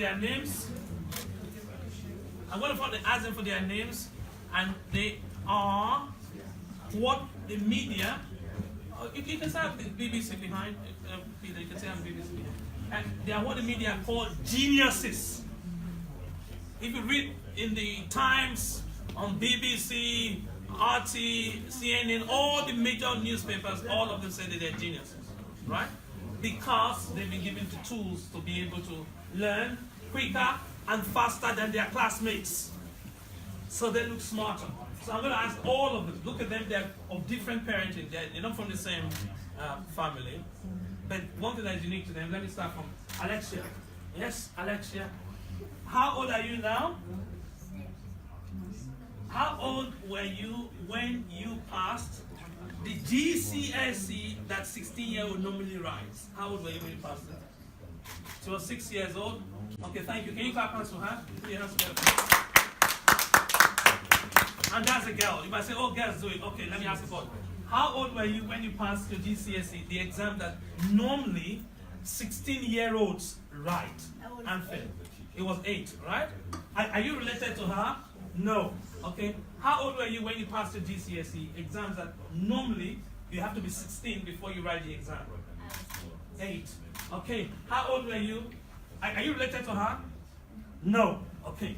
their names. I'm going to ask them for their names, and they are what the media. You can say the BBC behind. You can say I'm BBC behind. And they are what the media call geniuses. If you read in the Times, on BBC, RT, CNN, all the major newspapers, all of them say that they're geniuses, right? Because they've been given the tools to be able to learn quicker and faster than their classmates. So they look smarter. So I'm going to ask all of them, look at them, they're of different parenting, they're not from the same family. But one thing that is unique to them, let me start from Alexia. Yes, Alexia. How old are you now? How old were you when you passed the GCSE that 16-year-old normally writes? How old were you when you passed it? She was 6 years old. Okay, thank you. Can you clap hands for her? Put your hands together. And that's a girl. You might say, oh, girls do it. Okay, let me ask a boy. How old were you when you passed your GCSE, the exam that normally 16-year-olds write and fail? It was 8, right? Are you related to her? No. Okay. How old were you when you passed your GCSE exams that normally you have to be 16 before you write the exam? 8. Okay. How old were you? Are you related to her? No. Okay.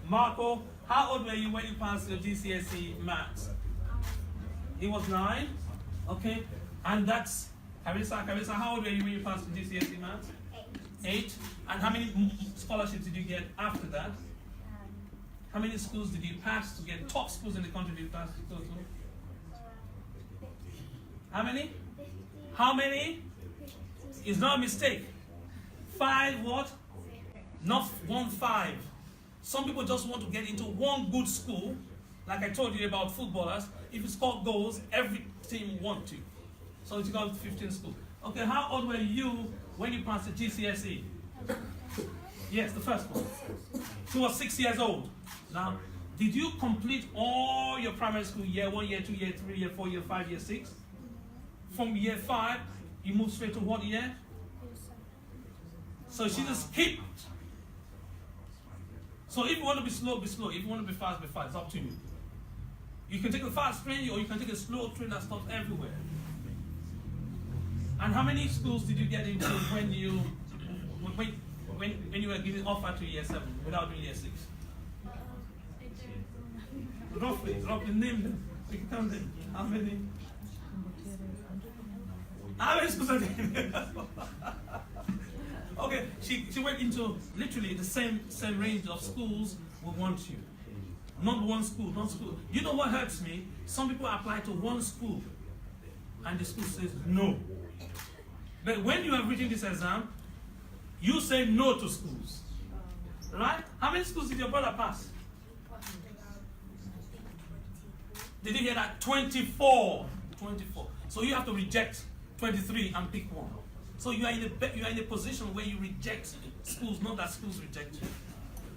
Marco, how old were you when you passed your GCSE maths? He was 9. Okay. And that's Carissa. Carissa, how old were you when you passed your GCSE maths? 8. And how many scholarships did you get after that? How many schools did you pass to get top schools in the country did you pass to go to? How many? How many? It's not a mistake. 5 what? Not 1 5. Some people just want to get into one good school. Like I told you about footballers. If you score goals, every team wants to. So you got 15 schools. Okay, how old were you when you passed the GCSE? Yes, the first one. She was 6 years old. Now, did you complete all your primary school year 1, year 2, year 3, year 4, year 5, year 6? From year 5, you move straight to what year? So she just skipped. So if you want to be slow, be slow. If you want to be fast, be fast. It's up to you. You can take a fast train or you can take a slow train that stops everywhere. And how many schools did you get into when you were given offer to year 7 without doing year 6? Roughly name them. You can tell them how many. How many schools are there? Okay, she went into literally the same range of schools we want you. Not one school, not school. You know what hurts me? Some people apply to one school and the school says no. But when you are reading this exam, you say no to schools. Right? How many schools did your brother pass? Did you hear that? 24. 24. So you have to reject 23 and pick one. So you are in a position where you reject schools, not that schools reject you.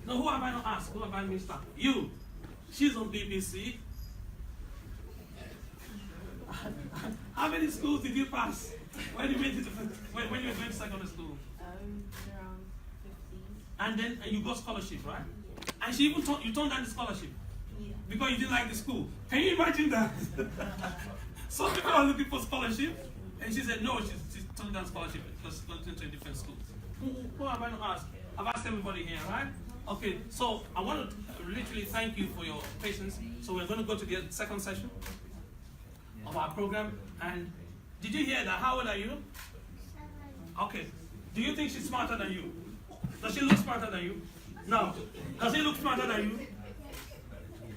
Now who have I not asked? Who have I missed out? You. She's on BBC. How many schools did you pass when you went to when you were going to secondary school? Around 15. And then you got scholarship, right? And she even you turned down the scholarship. Yeah. Because you didn't like the school. Can you imagine that? Some people are looking for scholarship, and she said no, she's turned down scholarship because she's going to a different school. Who have I not asked? I've asked everybody here, right? Okay, so I want to literally thank you for your patience. So we're going to go to the second session of our program. And did you hear that? How old are you? 7. Okay. Do you think she's smarter than you? Does she look smarter than you? No. Does he look smarter than you?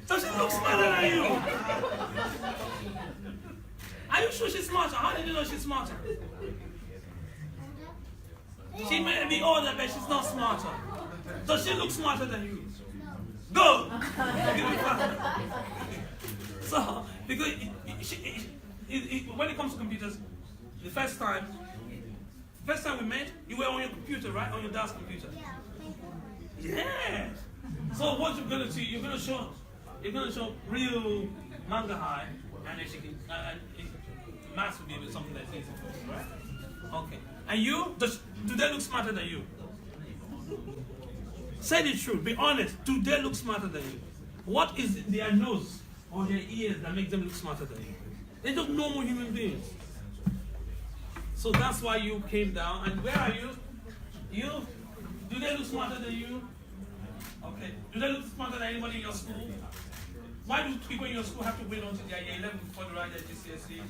Does she look smarter than you? Are you sure she's smarter? How did you know she's smarter? She may be older, but she's not smarter. Does she look smarter than you? Go! So, because when it comes to computers, the first time we met, you were on your computer, right? On your dad's computer. Yeah. So what you're gonna see, you're gonna show real manga high, and then she can, maths will be something that's easy for you, right? Okay. And you, do they look smarter than you? Say the truth. Be honest. Do they look smarter than you? What is their nose or their ears that makes them look smarter than you? They're just normal human beings. So that's why you came down. And where are you? You? Do they look smarter than you? Okay. Do they look smarter than anybody in your school? Why do people in your school have to wait until their year 11 before they write their GCSE?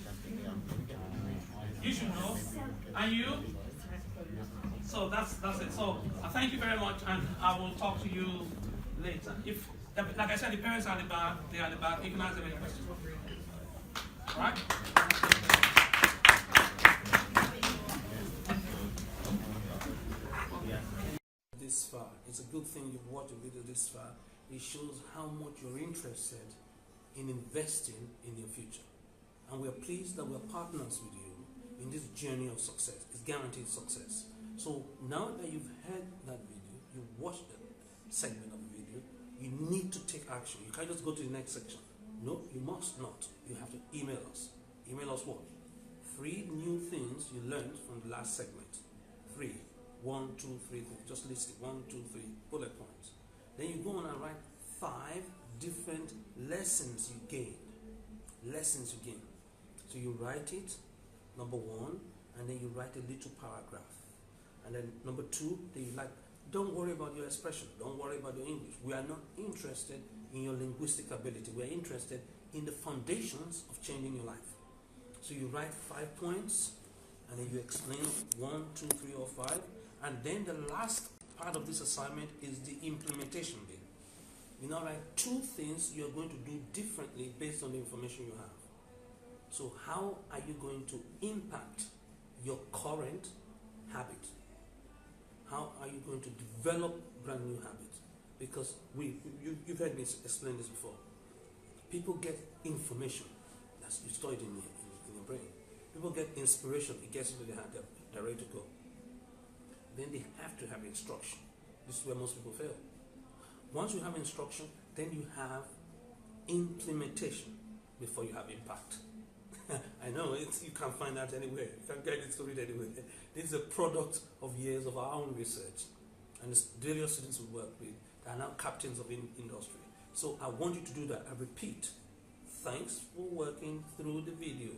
You should know. And you? So that's it. So I thank you very much, and I will talk to you later. If, like I said, the parents are at the back, they are at the back. You can ask them any questions. All right? This far, it's a good thing you've watched the video this far. It shows how much you're interested in investing in your future, and we're pleased that we're partners with you in this journey of success. It's guaranteed success. So now that you've heard that video, you watched the segment of the video, you need to take action. You can't just go to the next section. No, you must not. You have to email us. Email us what? 3 new things you learned from the last segment. 3. 1, 2, 3, 4. Just list it. 1, 2, 3. Bullet points. Then you go on and write 5 different lessons you gained. Lessons you gained. So you write it, number 1, and then you write a little paragraph. And then number 2, then you like, don't worry about your expression. Don't worry about your English. We are not interested in your linguistic ability. We are interested in the foundations of changing your life. So you write 5 points, and then you explain 1, 2, 3, or 5. And then the last part of this assignment is the implementation bit. You now write 2 things you're going to do differently based on the information you have. So how are you going to impact your current habit? How are you going to develop brand new habits? Because you've heard me explain this before. People get information, that's you store it in your brain. People get inspiration, it gets into their hand, they're ready to go. Then they have to have instruction. This is where most people fail. Once you have instruction, then you have implementation before you have impact. I know, you can't find that anywhere. You can't get it to read anywhere. This is a product of years of our own research. And the various students we work with, they are now captains of industry. So I want you to do that. I repeat, thanks for working through the video.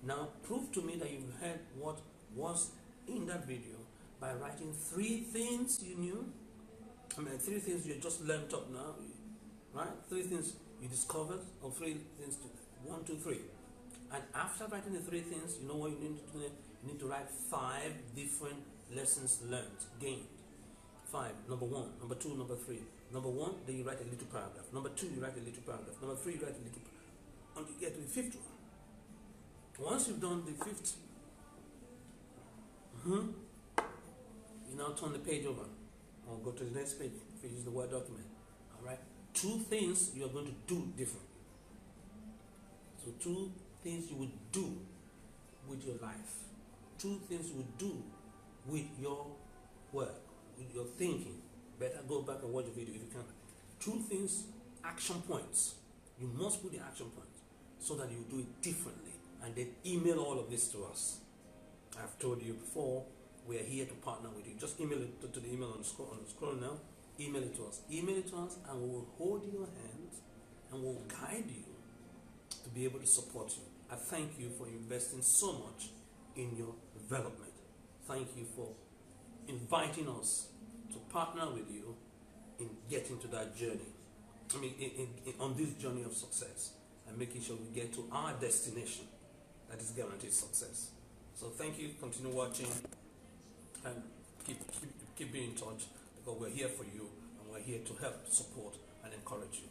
Now prove to me that you've heard what was in that video by writing 3 things you knew. 3 things you just learned up now, right? 3 things you discovered, or 3 things, 1, 2, 3. And after writing the 3 things, you know what you need to do? You need to write 5 different lessons learned, gained. 5, number 1, number 2, number 3. Number 1, then you write a little paragraph. Number 2, you write a little paragraph. Number 3, you write a little paragraph. Until you get to the 5th one. Once you've done the 5th, you now turn the page over. Or go to the next page if you use the Word document. Alright? 2 things you are going to do differently. So 2 things you would do with your life. 2 things you would do with your work, with your thinking. Better go back and watch the video if you can. 2 things, action points. You must put the action points so that you do it differently. And then email all of this to us. I've told you before, we are here to partner with you. Just email it to the email on the scroll now. Email it to us. Email it to us, and we will hold your hands and we will guide you to be able to support you. I thank you for investing so much in your development. Thank you for inviting us to partner with you in getting to that journey. On this journey of success, and making sure we get to our destination that is guaranteed success. So thank you. Continue watching, and keep being in touch, because we're here for you, and we're here to help, support, and encourage you.